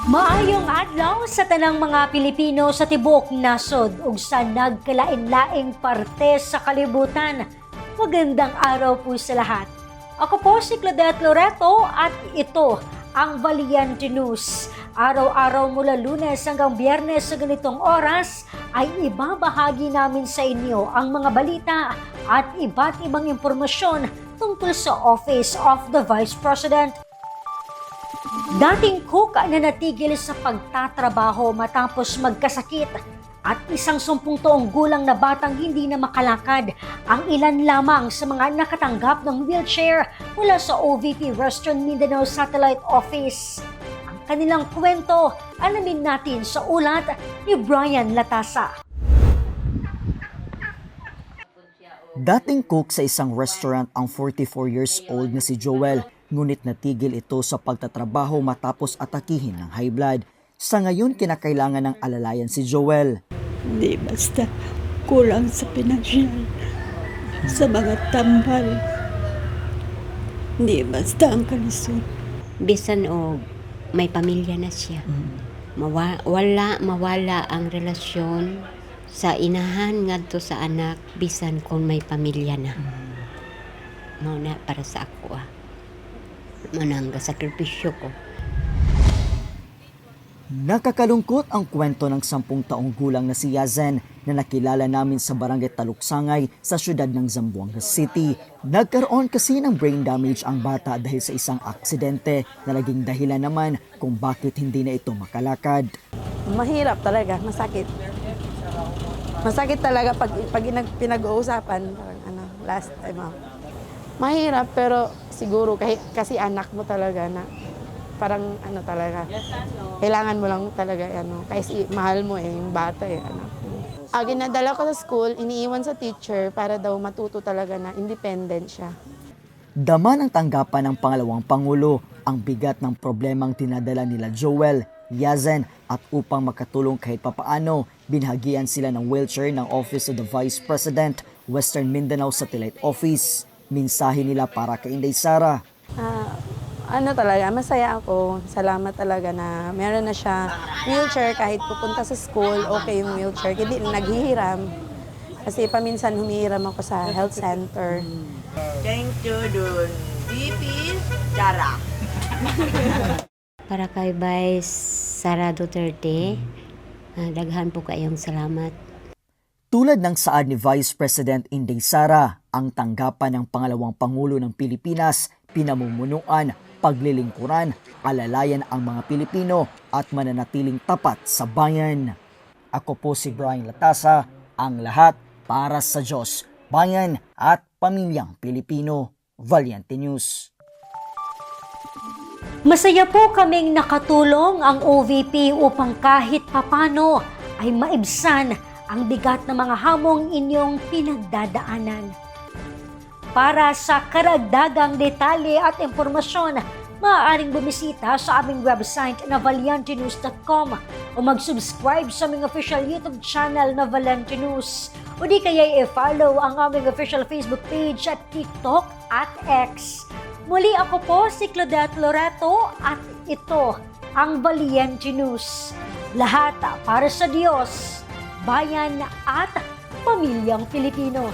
Maayong adlaw sa tanang mga Pilipino sa tibuok nasod ug sa nagkalain-laing parte sa kalibutan. Magandang araw po sa lahat. Ako po si Claudette Loreto at ito ang Valiente News. Araw-araw mula Lunes hanggang Biyernes sa ganitong oras ay ibabahagi namin sa inyo ang mga balita at iba't ibang impormasyon tungkol sa Office of the Vice President. Dating cook na natigil sa pagtatrabaho matapos magkasakit at isang 10 taong gulang na batang hindi na makalakad ang ilan lamang sa mga nakatanggap ng wheelchair mula sa OVP Western Mindanao Satellite Office. Ang kanilang kwento, alamin natin sa ulat ni Brian Latasa. Dating cook sa isang restaurant ang 44 years old na si Joel. Ngunit natigil ito sa pagtatrabaho matapos atakihin ng high blood. Sa ngayon, kinakailangan ng alalayan si Joel. Hindi basta kulang sa pinansyal, sa mga tambal. Hindi basta ang kalisod. Bisan o may pamilya na siya. Mawala ang relasyon sa inahan ngadto sa anak bisan kung may pamilya na. Mao na para sa ako manangga sakripisyo ko. Nakakalungkot ang kwento ng 10 taong gulang na si Yazen na nakilala namin sa barangay Taluksangay sa syudad ng Zamboanga City. Nagkaroon kasi ng brain damage ang bata dahil sa isang aksidente na naging dahilan naman kung bakit hindi na ito makalakad. Mahirap talaga, masakit. Masakit talaga pag pinag-uusapan, parang last time. Mahirap pero siguro kasi anak mo talaga na parang talaga. Kailangan mo lang talaga kasi mahal mo yung bata anak mo. Ginadala ko sa school, iniiwan sa teacher para daw matuto talaga na independent siya. Dama ng tanggapan ng pangalawang pangulo ang bigat ng problemang tinadala nila Joel, Yazen at upang makatulong kahit papaano, binhagian sila ng wheelchair ng Office of the Vice President, Western Mindanao Satellite Office. Mensahe nila para kay Inday Sara. Talaga, masaya ako. Salamat talaga na meron na siya wheelchair kahit pupunta sa school, okay yung wheelchair. Hindi naghihiram. Kasi paminsan humihiram ako sa health center. Thank you, Dun. VP Sara. Para kay Vice Sara Duterte, daghan po kayong salamat. Tulad ng saad ni Vice President Inday Sara, ang tanggapan ng pangalawang Pangulo ng Pilipinas, pinamumunuan, paglilingkuran, alalayan ang mga Pilipino at mananatiling tapat sa bayan. Ako po si Brian Latasa, ang lahat para sa Diyos, bayan at pamilyang Pilipino. Valiente News. Masaya po kaming nakatulong ang OVP upang kahit papano ay maibsan ang bigat ng mga hamong inyong pinagdadaanan. Para sa karagdagang detalye at impormasyon, maaaring bumisita sa aming website na valientenews.com o mag-subscribe sa aming official YouTube channel na Valiente News o di kaya i-follow ang aming official Facebook page at TikTok at X. Muli ako po si Claudette Loreto at ito ang Valiente News. Lahat para sa Diyos, bayan at pamilyang Pilipino.